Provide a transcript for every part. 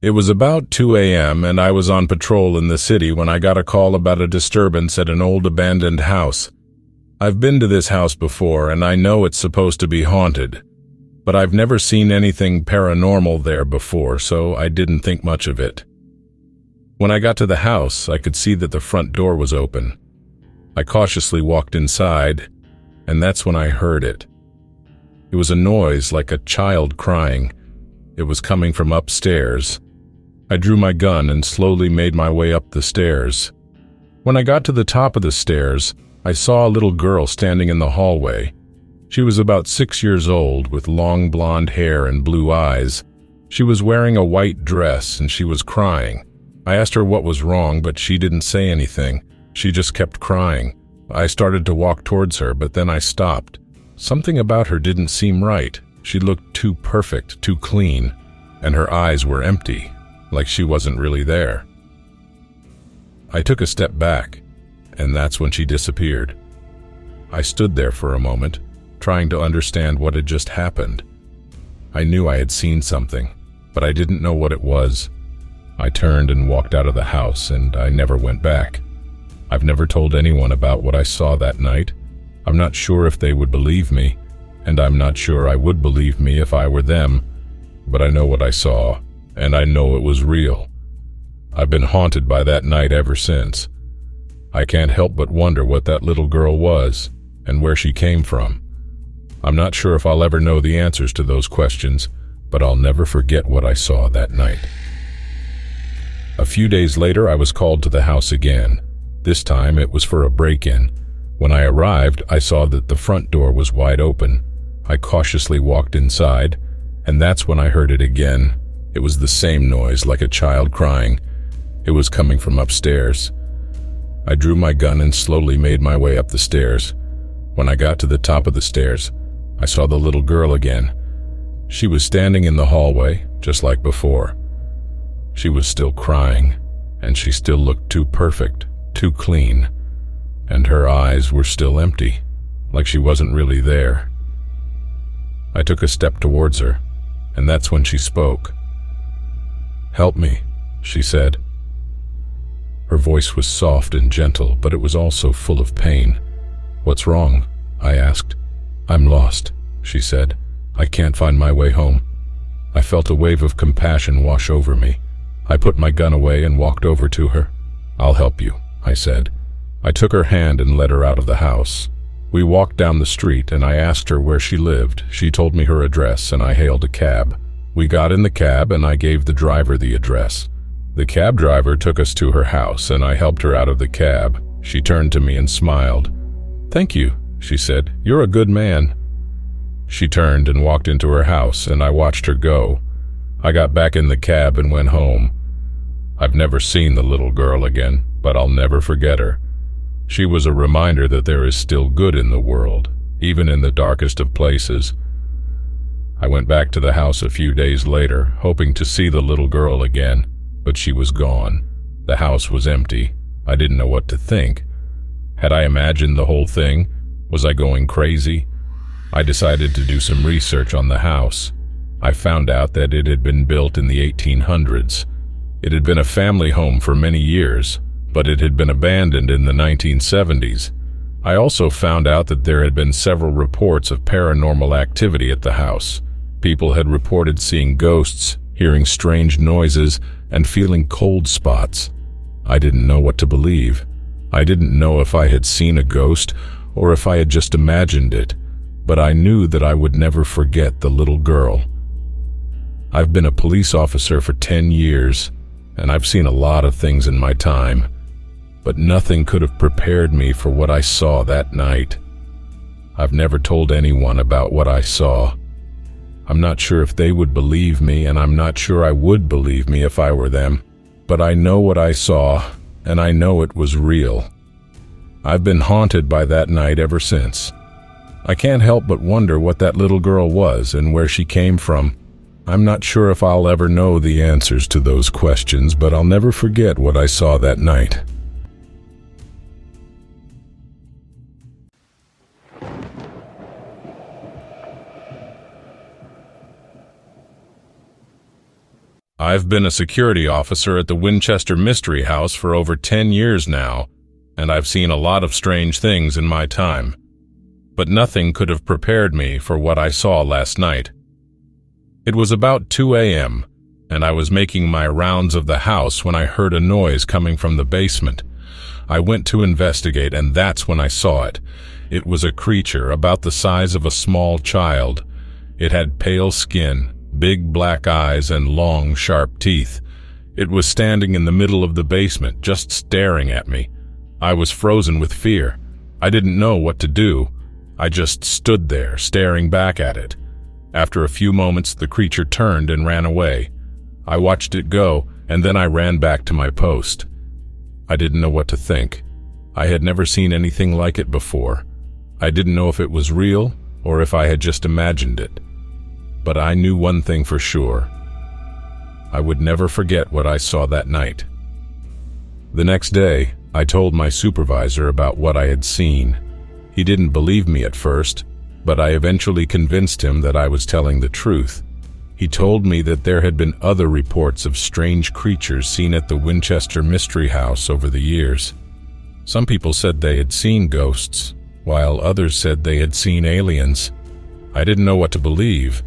It was about 2 a.m. and I was on patrol in the city when I got a call about a disturbance at an old abandoned house. I've been to this house before and I know it's supposed to be haunted, but I've never seen anything paranormal there before, so I didn't think much of it. When I got to the house, I could see that the front door was open. I cautiously walked inside, and that's when I heard it. It was a noise like a child crying. It was coming from upstairs. I drew my gun and slowly made my way up the stairs. When I got to the top of the stairs, I saw a little girl standing in the hallway. She was about 6 years old with long blonde hair and blue eyes. She was wearing a white dress and she was crying. I asked her what was wrong, but she didn't say anything. She just kept crying. I started to walk towards her, but then I stopped. Something about her didn't seem right. She looked too perfect, too clean, and her eyes were empty, like she wasn't really there. I took a step back, and that's when she disappeared. I stood there for a moment, trying to understand what had just happened. I knew I had seen something, but I didn't know what it was. I turned and walked out of the house, and I never went back. I've never told anyone about what I saw that night. I'm not sure if they would believe me, and I'm not sure I would believe me if I were them, but I know what I saw, and I know it was real. I've been haunted by that night ever since. I can't help but wonder what that little girl was, and where she came from. I'm not sure if I'll ever know the answers to those questions, but I'll never forget what I saw that night. A few days later, I was called to the house again. This time, it was for a break-in. When I arrived, I saw that the front door was wide open. I cautiously walked inside, and that's when I heard it again. It was the same noise, like a child crying. It was coming from upstairs. I drew my gun and slowly made my way up the stairs. When I got to the top of the stairs, I saw the little girl again. She was standing in the hallway, just like before. She was still crying, and she still looked too perfect, too clean, and her eyes were still empty, like she wasn't really there. I took a step towards her, and that's when she spoke. "Help me," she said. Her voice was soft and gentle, but it was also full of pain. "What's wrong?" I asked. "I'm lost," she said. "I can't find my way home." I felt a wave of compassion wash over me. I put my gun away and walked over to her. "I'll help you," I said. I took her hand and led her out of the house. We walked down the street and I asked her where she lived. She told me her address and I hailed a cab. We got in the cab and I gave the driver the address. The cab driver took us to her house and I helped her out of the cab. She turned to me and smiled. "Thank you," she said. "You're a good man." She turned and walked into her house and I watched her go. I got back in the cab and went home. I've never seen the little girl again, but I'll never forget her. She was a reminder that there is still good in the world, even in the darkest of places. I went back to the house a few days later, hoping to see the little girl again, but she was gone. The house was empty. I didn't know what to think. Had I imagined the whole thing? Was I going crazy? I decided to do some research on the house. I found out that it had been built in the 1800s. It had been a family home for many years, but it had been abandoned in the 1970s. I also found out that there had been several reports of paranormal activity at the house. People had reported seeing ghosts, hearing strange noises, and feeling cold spots. I didn't know what to believe. I didn't know if I had seen a ghost or if I had just imagined it, but I knew that I would never forget the little girl. I've been a police officer for 10 years, and I've seen a lot of things in my time, but nothing could have prepared me for what I saw that night. I've never told anyone about what I saw. I'm not sure if they would believe me, and I'm not sure I would believe me if I were them, but I know what I saw, and I know it was real. I've been haunted by that night ever since. I can't help but wonder what that little girl was and where she came from. I'm not sure if I'll ever know the answers to those questions, but I'll never forget what I saw that night. I've been a security officer at the Winchester Mystery House for over 10 years now, and I've seen a lot of strange things in my time. But nothing could have prepared me for what I saw last night. It was about 2 a.m., and I was making my rounds of the house when I heard a noise coming from the basement. I went to investigate, and that's when I saw it. It was a creature about the size of a small child. It had pale skin, big black eyes, and long, sharp teeth. It was standing in the middle of the basement, just staring at me. I was frozen with fear. I didn't know what to do. I just stood there, staring back at it. After a few moments, the creature turned and ran away. I watched it go, and then I ran back to my post. I didn't know what to think. I had never seen anything like it before. I didn't know if it was real or if I had just imagined it. But I knew one thing for sure. I would never forget what I saw that night. The next day, I told my supervisor about what I had seen. He didn't believe me at first, but I eventually convinced him that I was telling the truth. He told me that there had been other reports of strange creatures seen at the Winchester Mystery House over the years. Some people said they had seen ghosts, while others said they had seen aliens. I didn't know what to believe,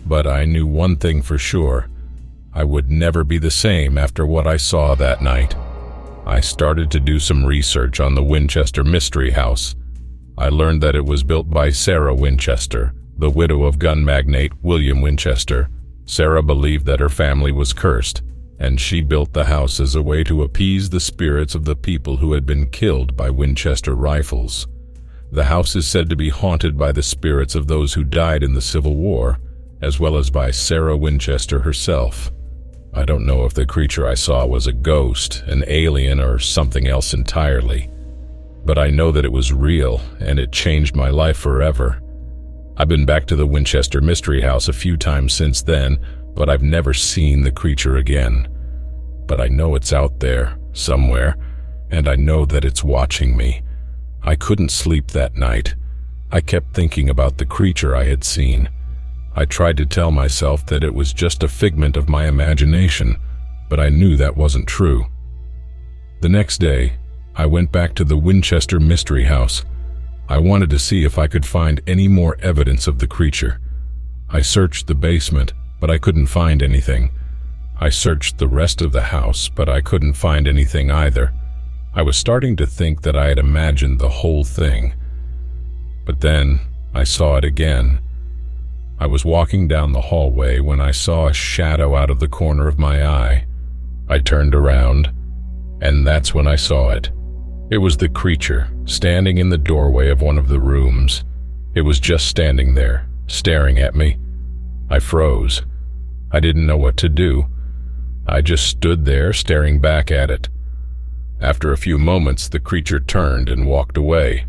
but I knew one thing for sure. I would never be the same after what I saw that night. I started to do some research on the Winchester Mystery House. I learned that it was built by Sarah Winchester, the widow of gun magnate William Winchester. Sarah believed that her family was cursed, and she built the house as a way to appease the spirits of the people who had been killed by Winchester rifles. The house is said to be haunted by the spirits of those who died in the Civil War, as well as by Sarah Winchester herself. I don't know if the creature I saw was a ghost, an alien, or something else entirely, but I know that it was real, and it changed my life forever. I've been back to the Winchester Mystery House a few times since then, but I've never seen the creature again. But I know it's out there, somewhere, and I know that it's watching me. I couldn't sleep that night. I kept thinking about the creature I had seen. I tried to tell myself that it was just a figment of my imagination, but I knew that wasn't true. The next day, I went back to the Winchester Mystery House. I wanted to see if I could find any more evidence of the creature. I searched the basement, but I couldn't find anything. I searched the rest of the house, but I couldn't find anything either. I was starting to think that I had imagined the whole thing. But then I saw it again. I was walking down the hallway when I saw a shadow out of the corner of my eye. I turned around, and that's when I saw it. It was the creature, standing in the doorway of one of the rooms. It was just standing there, staring at me. I froze. I didn't know what to do. I just stood there, staring back at it. After a few moments, the creature turned and walked away.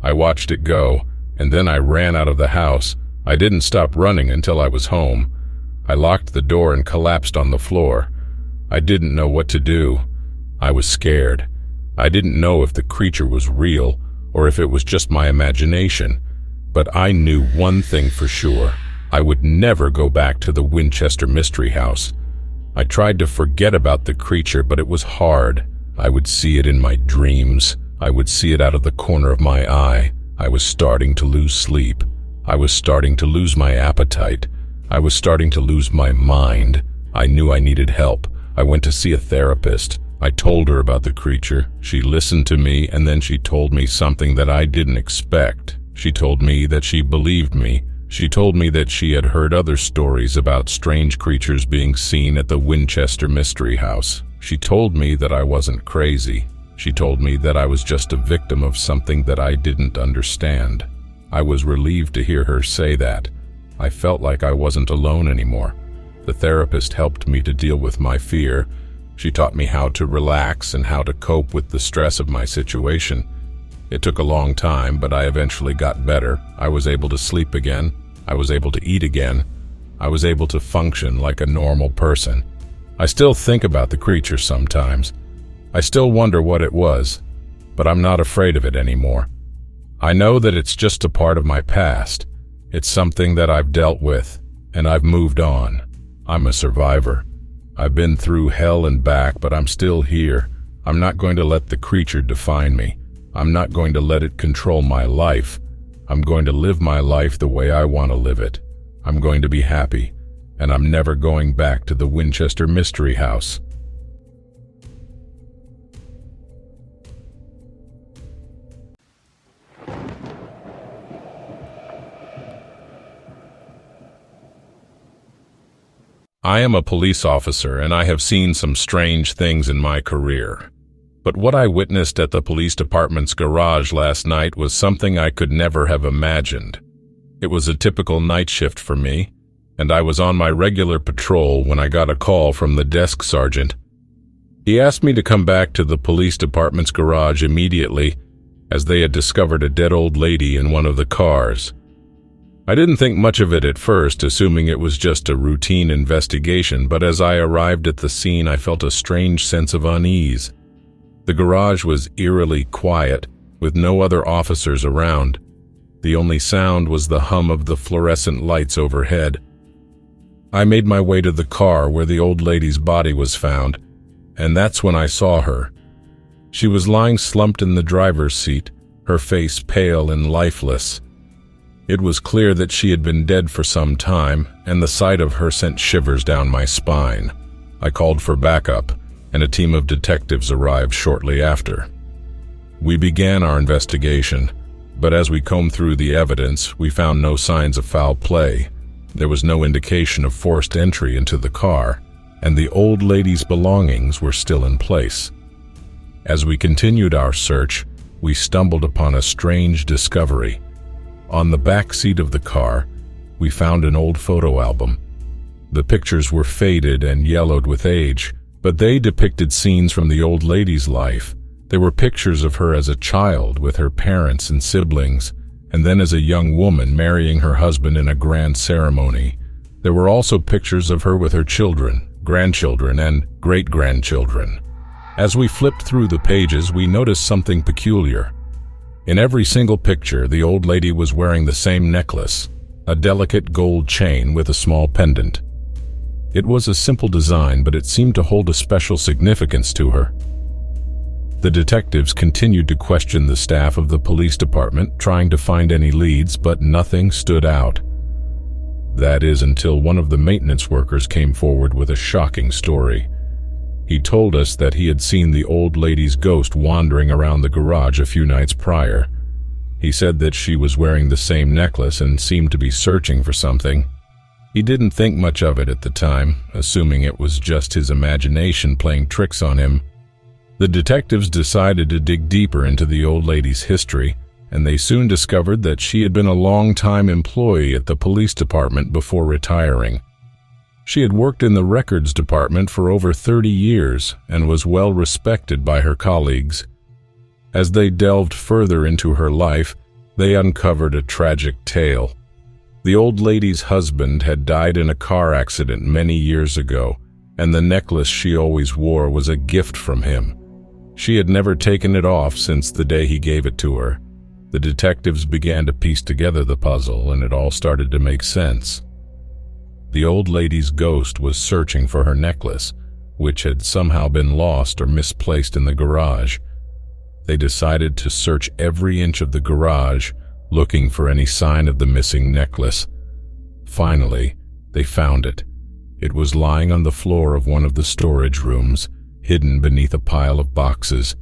I watched it go, and then I ran out of the house. I didn't stop running until I was home. I locked the door and collapsed on the floor. I didn't know what to do. I was scared. I didn't know if the creature was real or if it was just my imagination, but I knew one thing for sure. I would never go back to the Winchester Mystery House. I tried to forget about the creature, but it was hard. I would see it in my dreams. I would see it out of the corner of my eye. I was starting to lose sleep. I was starting to lose my appetite. I was starting to lose my mind. I knew I needed help. I went to see a therapist. I told her about the creature. She listened to me, and then she told me something that I didn't expect. She told me that she believed me. She told me that she had heard other stories about strange creatures being seen at the Winchester Mystery House. She told me that I wasn't crazy. She told me that I was just a victim of something that I didn't understand. I was relieved to hear her say that. I felt like I wasn't alone anymore. The therapist helped me to deal with my fear. She taught me how to relax and how to cope with the stress of my situation. It took a long time, but I eventually got better. I was able to sleep again. I was able to eat again. I was able to function like a normal person. I still think about the creature sometimes. I still wonder what it was, but I'm not afraid of it anymore. I know that it's just a part of my past. It's something that I've dealt with, and I've moved on. I'm a survivor. I've been through hell and back, but I'm still here. I'm not going to let the creature define me. I'm not going to let it control my life. I'm going to live my life the way I want to live it. I'm going to be happy, and I'm never going back to the Winchester Mystery House. I am a police officer, and I have seen some strange things in my career. But what I witnessed at the police department's garage last night was something I could never have imagined. It was a typical night shift for me, and I was on my regular patrol when I got a call from the desk sergeant. He asked me to come back to the police department's garage immediately, as they had discovered a dead old lady in one of the cars. I didn't think much of it at first, assuming it was just a routine investigation, but as I arrived at the scene, I felt a strange sense of unease. The garage was eerily quiet, with no other officers around. The only sound was the hum of the fluorescent lights overhead. I made my way to the car where the old lady's body was found, and that's when I saw her. She was lying slumped in the driver's seat, her face pale and lifeless. It was clear that she had been dead for some time, and the sight of her sent shivers down my spine. I called for backup, and a team of detectives arrived shortly after. We began our investigation, but as we combed through the evidence, we found no signs of foul play. There was no indication of forced entry into the car, and the old lady's belongings were still in place. As we continued our search, we stumbled upon a strange discovery. On the back seat of the car, we found an old photo album. The pictures were faded and yellowed with age, but they depicted scenes from the old lady's life. There were pictures of her as a child with her parents and siblings, and then as a young woman marrying her husband in a grand ceremony. There were also pictures of her with her children, grandchildren, and great-grandchildren. As we flipped through the pages, we noticed something peculiar. In every single picture, the old lady was wearing the same necklace, a delicate gold chain with a small pendant. It was a simple design, but it seemed to hold a special significance to her. The detectives continued to question the staff of the police department, trying to find any leads, but nothing stood out. That is, until one of the maintenance workers came forward with a shocking story. He told us that he had seen the old lady's ghost wandering around the garage a few nights prior. He said that she was wearing the same necklace and seemed to be searching for something. He didn't think much of it at the time, assuming it was just his imagination playing tricks on him. The detectives decided to dig deeper into the old lady's history, and they soon discovered that she had been a long-time employee at the police department before retiring. She had worked in the records department for over 30 years and was well respected by her colleagues. As they delved further into her life, they uncovered a tragic tale. The old lady's husband had died in a car accident many years ago, and the necklace she always wore was a gift from him. She had never taken it off since the day he gave it to her. The detectives began to piece together the puzzle, and it all started to make sense. The old lady's ghost was searching for her necklace, which had somehow been lost or misplaced in the garage. They decided to search every inch of the garage, looking for any sign of the missing necklace. Finally, they found it. It was lying on the floor of one of the storage rooms, hidden beneath a pile of boxes.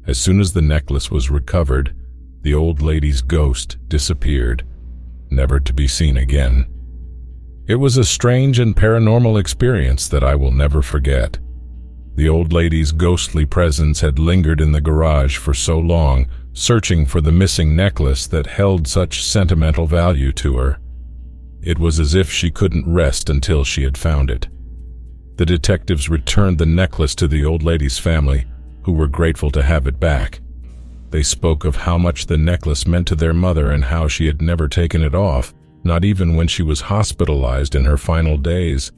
As soon as the necklace was recovered, the old lady's ghost disappeared, never to be seen again. It was a strange and paranormal experience that I will never forget. The old lady's ghostly presence had lingered in the garage for so long, searching for the missing necklace that held such sentimental value to her. It was as if she couldn't rest until she had found it. The detectives returned the necklace to the old lady's family, who were grateful to have it back. They spoke of how much the necklace meant to their mother and how she had never taken it off, not even when she was hospitalized in her final days.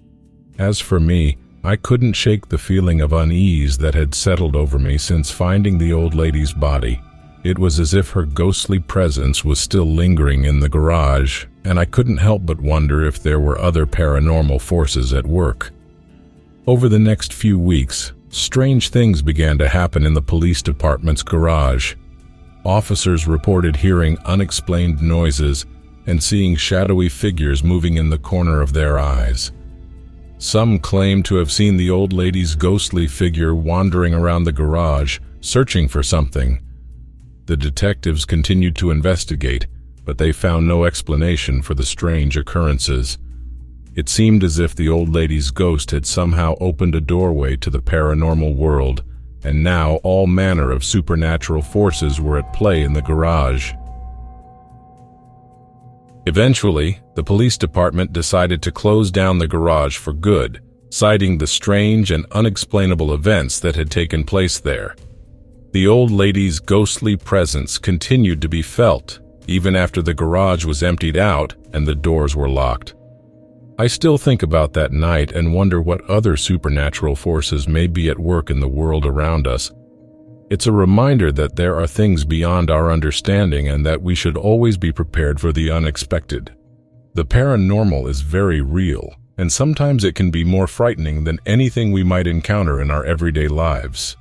As for me, I couldn't shake the feeling of unease that had settled over me since finding the old lady's body. It was as if her ghostly presence was still lingering in the garage, and I couldn't help but wonder if there were other paranormal forces at work. Over the next few weeks, strange things began to happen in the police department's garage. Officers reported hearing unexplained noises and seeing shadowy figures moving in the corner of their eyes. Some claimed to have seen the old lady's ghostly figure wandering around the garage, searching for something. The detectives continued to investigate, but they found no explanation for the strange occurrences. It seemed as if the old lady's ghost had somehow opened a doorway to the paranormal world, and now all manner of supernatural forces were at play in the garage. Eventually, the police department decided to close down the garage for good, citing the strange and unexplainable events that had taken place there. The old lady's ghostly presence continued to be felt, even after the garage was emptied out and the doors were locked. I still think about that night and wonder what other supernatural forces may be at work in the world around us. It's a reminder that there are things beyond our understanding and that we should always be prepared for the unexpected. The paranormal is very real, and sometimes it can be more frightening than anything we might encounter in our everyday lives.